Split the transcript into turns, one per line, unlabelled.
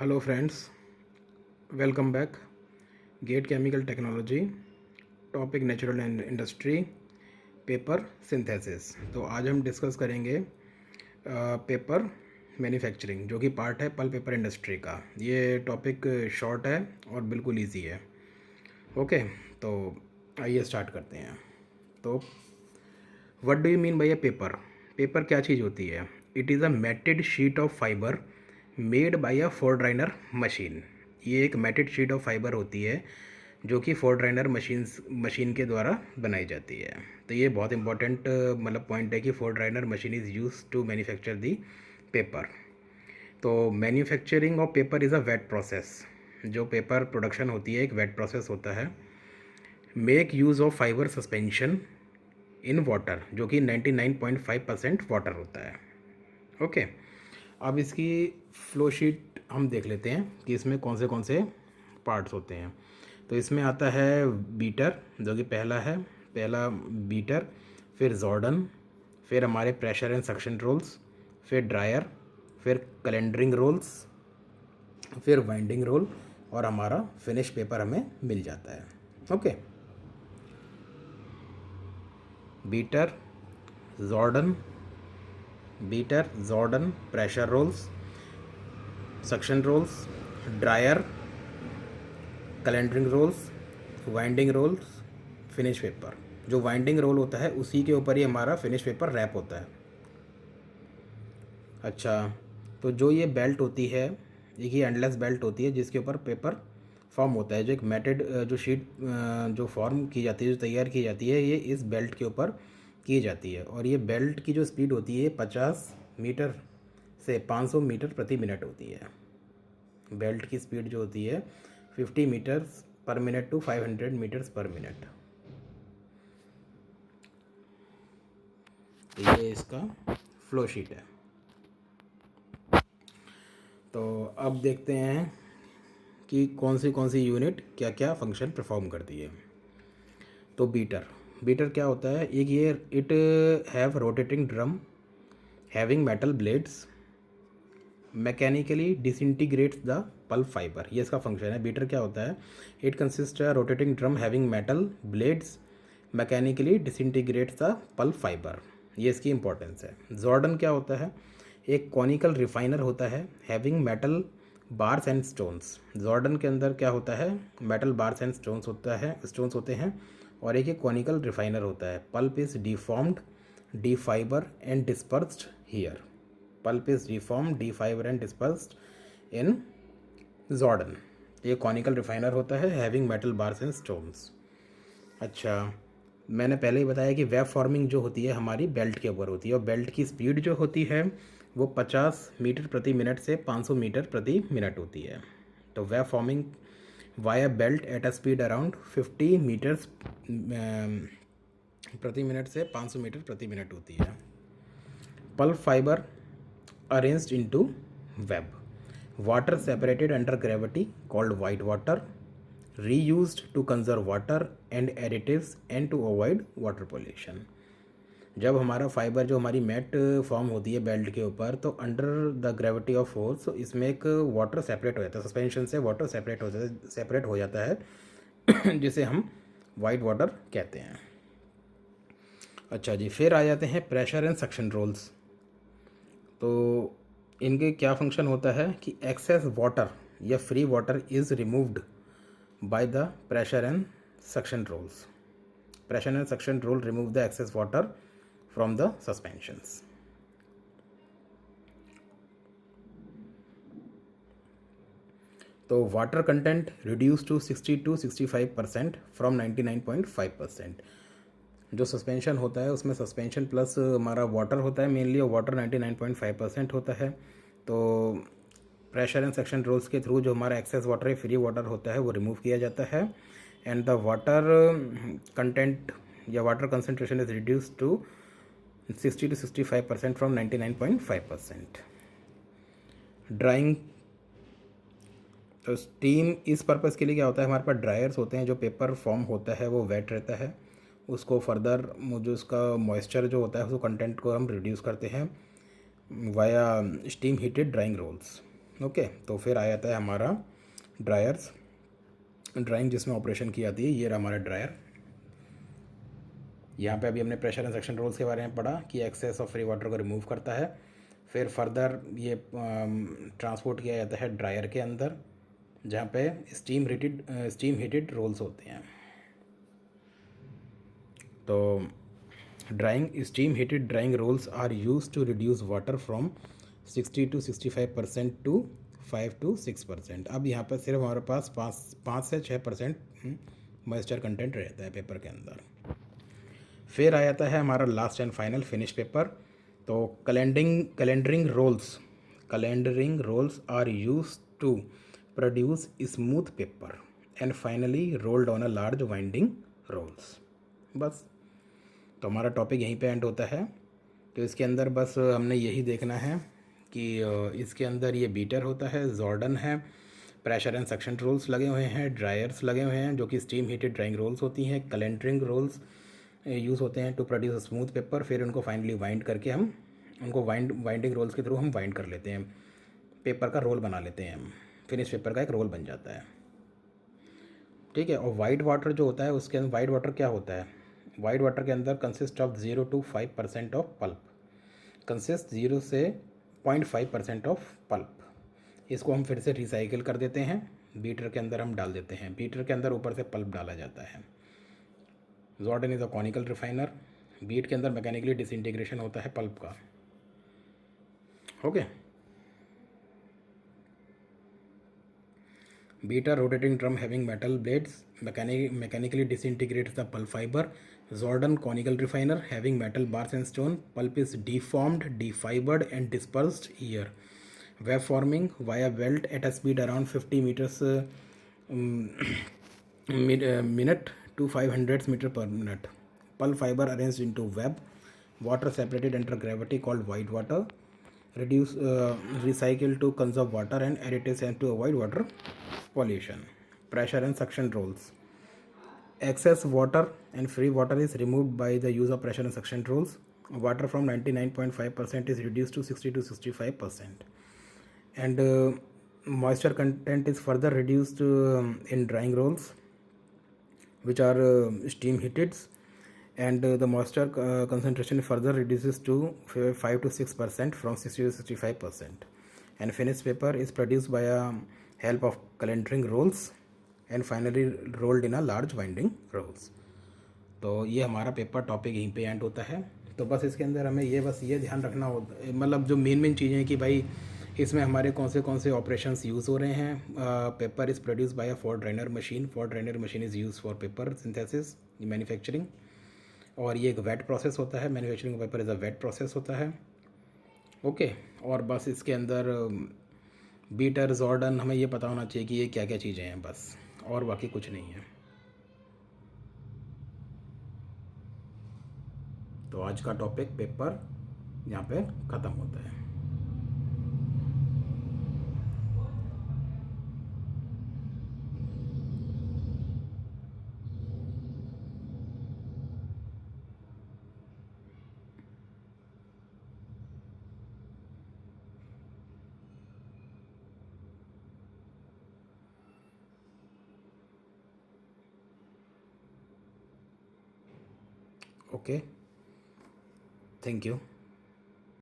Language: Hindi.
Hello friends, welcome back. GATE chemical technology, topic natural and industry, paper synthesis. तो आज हम डिस्कस करेंगे पेपर मैन्युफैक्चरिंग, जो कि पार्ट है पल्प पेपर इंडस्ट्री का। ये टॉपिक शॉर्ट है और बिल्कुल इजी है। ओके, तो आइए स्टार्ट करते हैं। तो what do you mean by a paper? Paper क्या चीज़ होती है? It is a matted sheet of fibre made by a fourdrinier machine. ये एक मैटेड शीट ऑफ फाइबर होती है जो कि फोर्ड्राइनर मशीन के द्वारा बनाई जाती है। तो ये बहुत इंपॉर्टेंट मतलब पॉइंट है कि fourdrinier machine is use to manufacture the paper. तो manufacturing of paper is a wet process. जो पेपर प्रोडक्शन होती है एक वेट प्रोसेस होता है। Make use of fibre suspension in water, जो कि 99.5% वाटर होता है। ओके, अब इसकी फ्लो शीट हम देख लेते हैं कि इसमें कौन से पार्ट्स होते हैं। तो इसमें आता है बीटर, जो कि पहला बीटर, फिर जॉर्डन, फिर हमारे प्रेशर एंड सक्शन रोल्स, फिर ड्रायर, फिर कैलेंडरिंग रोल्स, फिर वाइंडिंग रोल, और हमारा फिनिश पेपर हमें मिल जाता है। Okay, beater, Jordan, pressure rolls, suction rolls, dryer, calendering rolls, winding rolls, finish paper. जो वाइंडिंग रोल होता है उसी के ऊपर ही हमारा फिनिश पेपर रैप होता है। अच्छा, तो जो ये बेल्ट होती है, एक ही एंडलेस बेल्ट होती है जिसके ऊपर पेपर फॉर्म होता है। जो एक मैटेड जो शीट जो फॉर्म की जाती है, जो तैयार की जाती है, ये इस बेल्ट के ऊपर की जाती है। और ये बेल्ट की जो स्पीड होती है 50 मीटर से 500 मीटर प्रति मिनट होती है। बेल्ट की स्पीड जो होती है 50 metres per minute to 500 metres per minute. तो ये इसका फ्लो शीट है। तो अब देखते हैं कि कौन सी यूनिट क्या क्या फंक्शन परफॉर्म करती है। तो बीटर क्या होता है? एक ये it have rotating drum having metal blades mechanically डिसइंटीग्रेट्स the pulp fibre. ये इसका फंक्शन है। बीटर क्या होता है? It consist rotating drum having metal blades mechanically डिसइंटीग्रेट्स the pulp fibre. ये इसकी इंपॉर्टेंस है। जॉर्डन क्या होता है? एक कॉनिकल रिफाइनर होता है having metal bars and stones. Jordan के अंदर क्या होता है? मेटल बार्स एंड स्टोन्स होते हैं। और एक कॉनिकल रिफाइनर होता है। Pulp is deformed, D fibre and dispersed here. Pulp is deform, D fibre and dispersed in Jordan. ये कॉनिकल रिफाइनर होता है having metal bars and stones. अच्छा, मैंने पहले ही बताया कि वेब फॉर्मिंग जो होती है हमारी बेल्ट के ऊपर होती है, और बेल्ट की स्पीड जो होती है वो 50 मीटर प्रति मिनट से 500 मीटर प्रति मिनट होती है। तो web forming via belt at a speed around 50 metres प्रति मिनट से 500 मीटर प्रति मिनट होती है। Pulp fibre arranged into web, water separated under gravity called white water, reused to conserve water and additives and to avoid water pollution। जब हमारा फाइबर जो हमारी मैट फॉर्म होती है बेल्ट के ऊपर, तो under the gravity of force इसमें एक वाटर सेपरेट हो जाता है। सस्पेंशन से वाटर सेपरेट हो जाता है जिसे हम वाइट वाटर कहते हैं। अच्छा जी, फिर आ जाते हैं प्रेशर एंड सक्शन रोल्स। तो इनके क्या फंक्शन होता है कि एक्सेस वाटर या free water is removed by the pressure and suction rolls. Pressure and suction roll remove the excess water from the suspensions. तो water content reduce to 60 to 65% from 99.5%। जो सस्पेंशन होता है उसमें सस्पेंशन प्लस हमारा वाटर होता है मेनली, और वाटर 99.5% होता है। तो प्रेशर एंड सेक्शन रोल्स के थ्रू जो हमारा एक्सेस वाटर है, फ्री वाटर होता है, वो रिमूव किया जाता है। एंड द वाटर कंटेंट या water concentration is reduce to 60 to 65% from 99.5%। Drying, तो स्टीम इस पर्पज़ के लिए क्या होता है, हमारे पास ड्रायर्स होते हैं। जो पेपर फॉर्म होता है वो वेट रहता है, उसको फर्दर जो उसका मॉइस्चर जो होता है उसको कंटेंट को हम रिड्यूस करते हैं via steam heated drying rolls. Okay, तो फिर आ जाता है हमारा ड्रायर्स, ड्राइंग जिसमें ऑपरेशन की जाती है। ये रहा हमारा ड्रायर। यहाँ पे अभी हमने प्रेशर एंड सक्शन रूल्स के बारे में पढ़ा कि एक्सेस ऑफ फ्री वाटर को रिमूव करता है। फिर फर्दर ये ट्रांसपोर्ट किया जाता है ड्रायर के अंदर, जहाँ पे स्टीम हीटेड रोल्स होते हैं। तो drying steam heated drying rolls are use to reduce water from 60 to 65% to 5 to 6%। अब यहाँ पर सिर्फ हमारे पास 5 से 6% मॉइस्चर कंटेंट रहता है पेपर के अंदर। फिर आ जाता है हमारा last and final finish paper. तो calendering rolls are use to produce smooth paper and finally rolled on a large winding rolls. बस, तो हमारा टॉपिक यहीं पे एंड होता है। तो इसके अंदर बस हमने यही देखना है कि इसके अंदर ये बीटर होता है, जॉर्डन है, प्रेशर एंड सक्शन रोल्स लगे हुए हैं, ड्रायर्स लगे हुए हैं जो कि स्टीम हीटेड ड्राइंग रोल्स होती हैं, कैलेंडरिंग रोल्स यूज़ होते हैं टू प्रोड्यूस स्मूथ पेपर। फिर उनको फाइनली वाइंड करके हम उनको वाइंडिंग रोल्स के थ्रू हम वाइंड कर लेते हैं, पेपर का रोल बना लेते हैं हम, फिनिश पेपर का एक रोल बन जाता है। ठीक है। और वाइट वाटर जो होता है उसके अंदर, वाइट वाटर क्या होता है, वाइट वाटर के अंदर consist of 0 to 5% of pulp, consist 0 से 0.5% ऑफ पल्प। इसको हम फिर से रिसाइकिल कर देते हैं, बीटर के अंदर हम डाल देते हैं, बीटर के अंदर ऊपर से पल्प डाला जाता है। Jordan is a conical refiner. Beat के अंदर मैकेनिकली डिसइंटीग्रेशन होता है पल्प का। Okay. Beater rotating drum having metal blades mechanically disintegrates the pulp fiber. Jordan conical refiner having metal bars and stone. Pulp is deformed, defibered and dispersed here. Web forming via welt at a speed around 50 meters minute to 500 meter per minute. Pulp fiber arranged into web. Water separated under gravity called white water. Recycle to conserve water and additives and to avoid water pollution. Pressure and suction rolls. Excess water and free water is removed by the use of pressure and suction rolls. Water from 99.5% is reduced to 60 to 65%. And moisture content is further reduced in drying rolls, which are steam heated, and the moisture concentration further reduces to 5 to 6% from 60 to 65%. And finished paper is produced by a help of calendering rolls and finally rolled in a large winding rolls. तो ये हमारा पेपर टॉपिक यहीं पे एंड होता है। तो बस इसके अंदर हमें ये ध्यान रखना होता, मतलब जो मेन चीज़ें हैं कि भाई इसमें हमारे कौन से ऑपरेशंस यूज़ हो रहे हैं। Paper is produce by a fourdrinier machine. Fourdrinier machine is use for paper synthesis manufacturing, और ये एक वेट प्रोसेस होता है। Manufacturing paper is a wet process होता है। ओके। और बस इसके अंदर बीटर, जॉर्डन, हमें ये पता होना चाहिए कि ये क्या क्या चीज़ें हैं, बस, और बाकी कुछ नहीं है। तो आज का टॉपिक पेपर यहाँ पे ख़त्म होता है। Okay, thank you.